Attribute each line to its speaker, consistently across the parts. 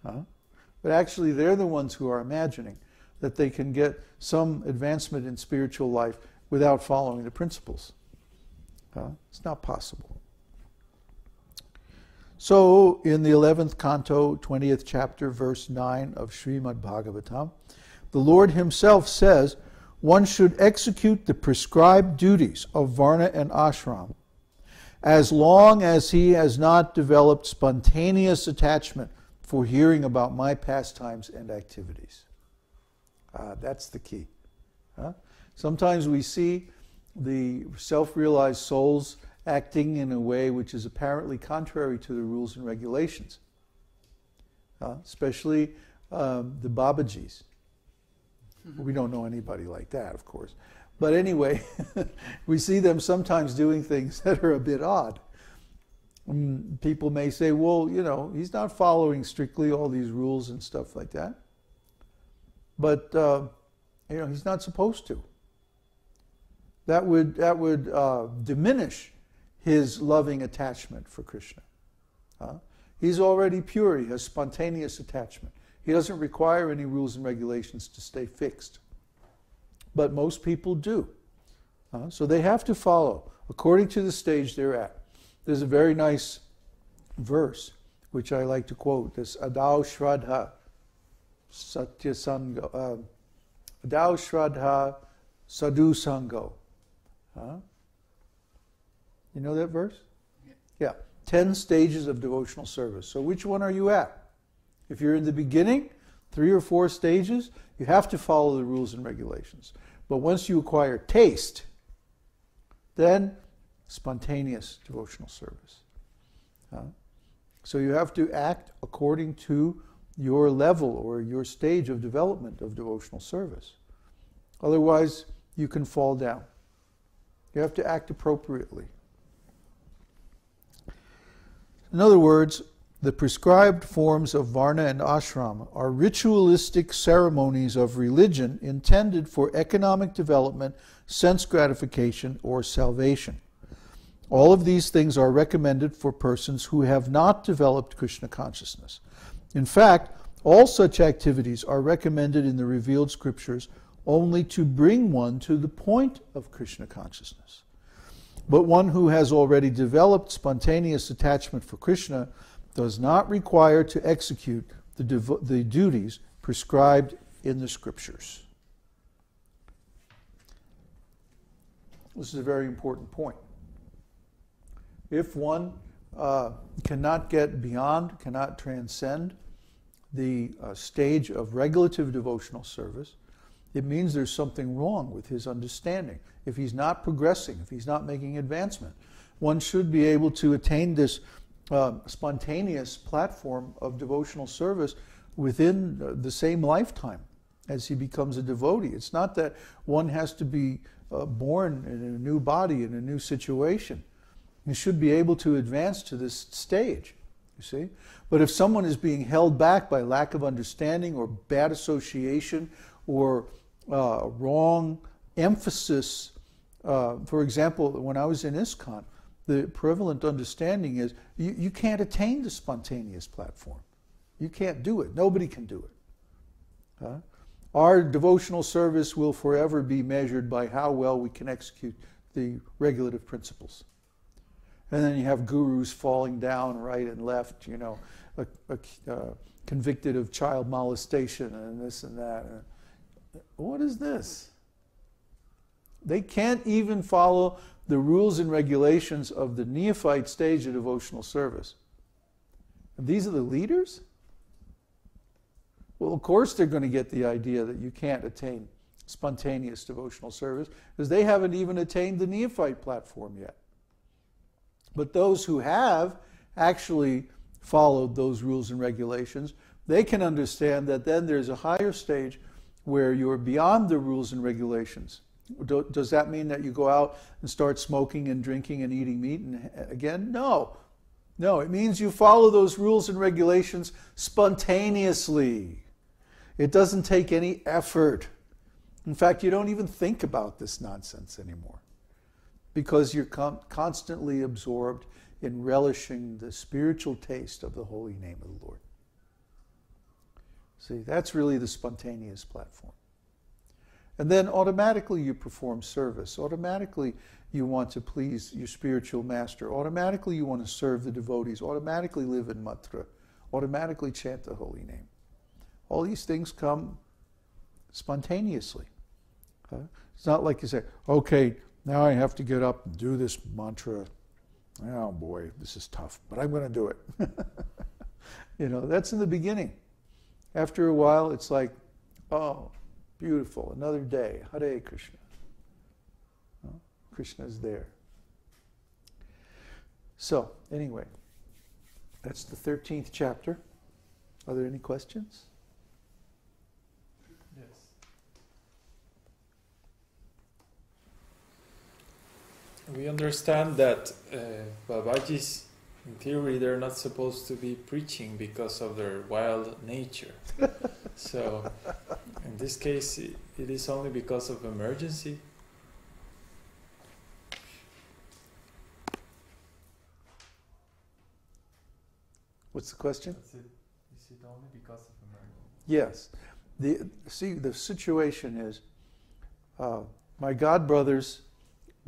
Speaker 1: Huh? But actually, they're the ones who are imagining that they can get some advancement in spiritual life without following the principles. It's not possible. So, in the 11th canto, 20th chapter, verse 9 of Srimad Bhagavatam, the Lord himself says, one should execute the prescribed duties of Varna and Ashram as long as he has not developed spontaneous attachment for hearing about my pastimes and activities. That's the key. Sometimes we see the self-realized souls acting in a way which is apparently contrary to the rules and regulations, especially the Babajis. We don't know anybody like that, of course. But anyway, we see them sometimes doing things that are a bit odd. People may say, well, you know, he's not following strictly all these rules and stuff like that. But, you know, he's not supposed to. That would diminish his loving attachment for Krishna. He's already pure. He has spontaneous attachment. He doesn't require any rules and regulations to stay fixed. But most people do. So they have to follow according to the stage they're at. There's a very nice verse which I like to quote, this Adau Shraddha Satya Sango, Adau Shraddha Sadhu Sango. You know that verse? Yeah. 10 stages of devotional service. So which one are you at? If you're in the beginning, 3 or 4 stages, you have to follow the rules and regulations. But once you acquire taste, then spontaneous devotional service. So you have to act according to your level or your stage of development of devotional service. Otherwise, you can fall down. You have to act appropriately. In other words, the prescribed forms of Varna and Ashram are ritualistic ceremonies of religion intended for economic development, sense gratification, or salvation. All of these things are recommended for persons who have not developed Krishna consciousness. In fact, all such activities are recommended in the revealed scriptures only to bring one to the point of Krishna consciousness. But one who has already developed spontaneous attachment for Krishna does not require to execute the duties prescribed in the scriptures. This is a very important point. If one cannot get beyond, cannot transcend the stage of regulative devotional service, it means there's something wrong with his understanding. If he's not progressing, if he's not making advancement, one should be able to attain this spontaneous platform of devotional service within the same lifetime as he becomes a devotee. It's not that one has to be born in a new body, in a new situation. You should be able to advance to this stage, you see. But if someone is being held back by lack of understanding or bad association or wrong emphasis, for example, when I was in ISKCON, the prevalent understanding is you can't attain the spontaneous platform. You can't do it. Nobody can do it. Our devotional service will forever be measured by how well we can execute the regulative principles. And then you have gurus falling down right and left, you know, convicted of child molestation and this and that. What is this? They can't even follow the rules and regulations of the neophyte stage of devotional service. And these are the leaders? Well, of course they're going to get the idea that you can't attain spontaneous devotional service because they haven't even attained the neophyte platform yet. But those who have actually followed those rules and regulations, they can understand that then there's a higher stage where you're beyond the rules and regulations. Does that mean that you go out and start smoking and drinking and eating meat again? No. No, it means you follow those rules and regulations spontaneously. It doesn't take any effort. In fact, you don't even think about this nonsense anymore because you're constantly absorbed in relishing the spiritual taste of the holy name of the Lord. See, that's really the spontaneous platform. And then automatically you perform service. Automatically you want to please your spiritual master. Automatically you want to serve the devotees. Automatically live in matra. Automatically chant the holy name. All these things come spontaneously. It's not like you say, okay, now I have to get up and do this mantra. Oh boy, this is tough, but I'm going to do it. That's in the beginning. After a while, it's like, oh, beautiful, another day, Hare Krishna. Krishna is there. So, anyway, that's the 13th chapter. Are there any questions?
Speaker 2: Yes. We understand that Babajis, in theory, they're not supposed to be preaching because of their wild nature. So, in this case, it is only because of emergency.
Speaker 1: What's the question?
Speaker 2: Is it only because of emergency?
Speaker 1: Yes. The situation is, my godbrothers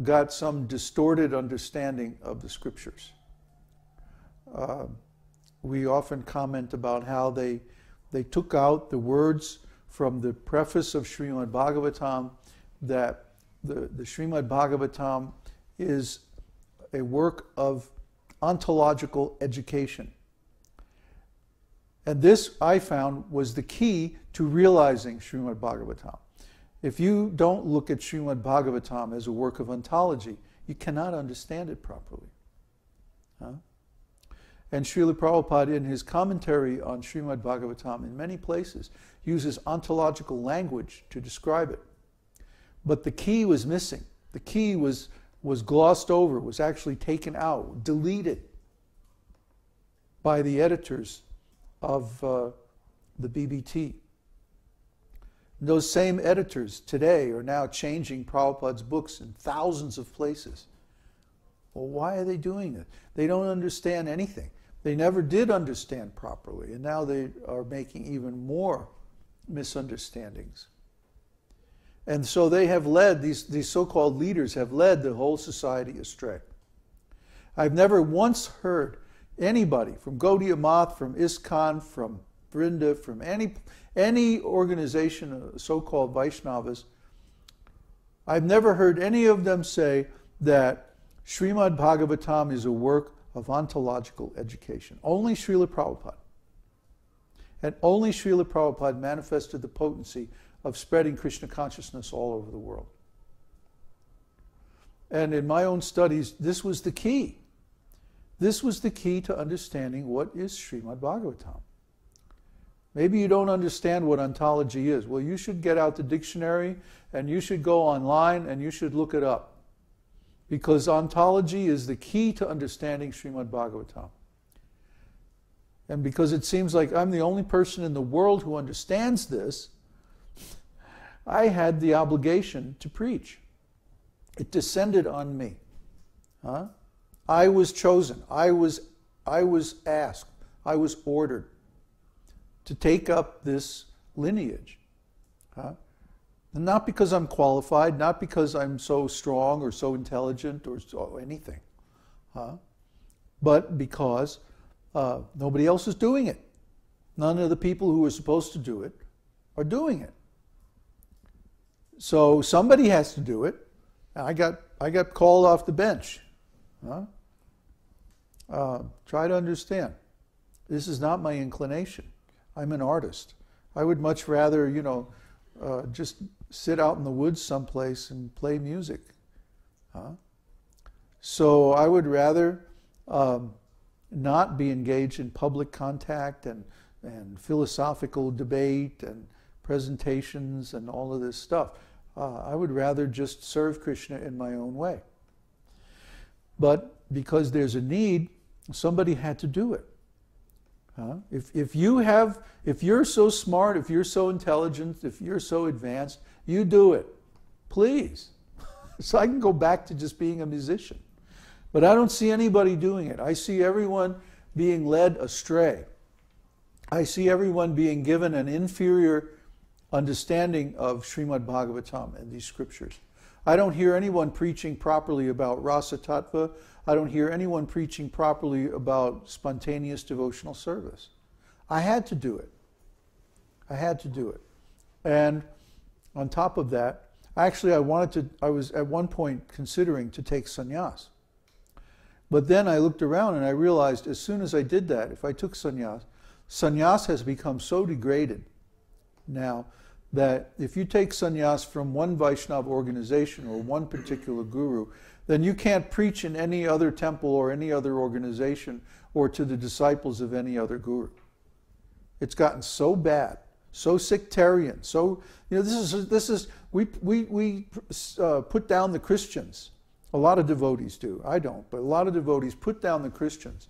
Speaker 1: got some distorted understanding of the scriptures. We often comment about how they took out the words from the preface of Srimad Bhagavatam, that the Srimad Bhagavatam is a work of ontological education. And this, I found, was the key to realizing Srimad Bhagavatam. If you don't look at Srimad Bhagavatam as a work of ontology, you cannot understand it properly. And Srila Prabhupada, in his commentary on Srimad Bhagavatam, in many places, uses ontological language to describe it. But the key was missing. The key was glossed over, was actually taken out, deleted by the editors of the BBT. Those same editors today are now changing Prabhupada's books in thousands of places. Well, why are they doing it? They don't understand anything. They never did understand properly, and now they are making even more misunderstandings. And so they have led, these so-called leaders have led the whole society astray. I've never once heard anybody from Gaudiya Math, from ISKCON, from Vrinda, from any organization of so-called Vaishnavas, I've never heard any of them say that Srimad Bhagavatam is a work of ontological education. Only Srila Prabhupada. And only Srila Prabhupada manifested the potency of spreading Krishna consciousness all over the world. And in my own studies, this was the key. This was the key to understanding what is Srimad Bhagavatam. Maybe you don't understand what ontology is. Well, you should get out the dictionary and you should go online and you should look it up. Because ontology is the key to understanding Srimad Bhagavatam. And because it seems like I'm the only person in the world who understands this, I had the obligation to preach. It descended on me. I was chosen. I was asked. I was ordered to take up this lineage. And not because I'm qualified, not because I'm so strong or so intelligent or so anything, but because nobody else is doing it. None of the people who are supposed to do it are doing it. So somebody has to do it. I got called off the bench. Try to understand. This is not my inclination. I'm an artist. I would much rather, just sit out in the woods someplace and play music. So I would rather not be engaged in public contact and philosophical debate and presentations and all of this stuff. I would rather just serve Krishna in my own way. But because there's a need, somebody had to do it. If you're so smart, if you're so intelligent, if you're so advanced, you do it. Please. So I can go back to just being a musician. But I don't see anybody doing it. I see everyone being led astray. I see everyone being given an inferior understanding of Srimad Bhagavatam and these scriptures. I don't hear anyone preaching properly about Rasa Tattva. I don't hear anyone preaching properly about spontaneous devotional service. I had to do it. I had to do it. And on top of that, actually I was at one point considering to take sannyas. But then I looked around and I realized as soon as I did that, if I took sannyas, sannyas has become so degraded now that if you take sannyas from one Vaishnava organization or one particular guru, then you can't preach in any other temple or any other organization or to the disciples of any other guru. It's gotten so bad, so sectarian, so, we put down the Christians. A lot of devotees do. I don't, but a lot of devotees put down the Christians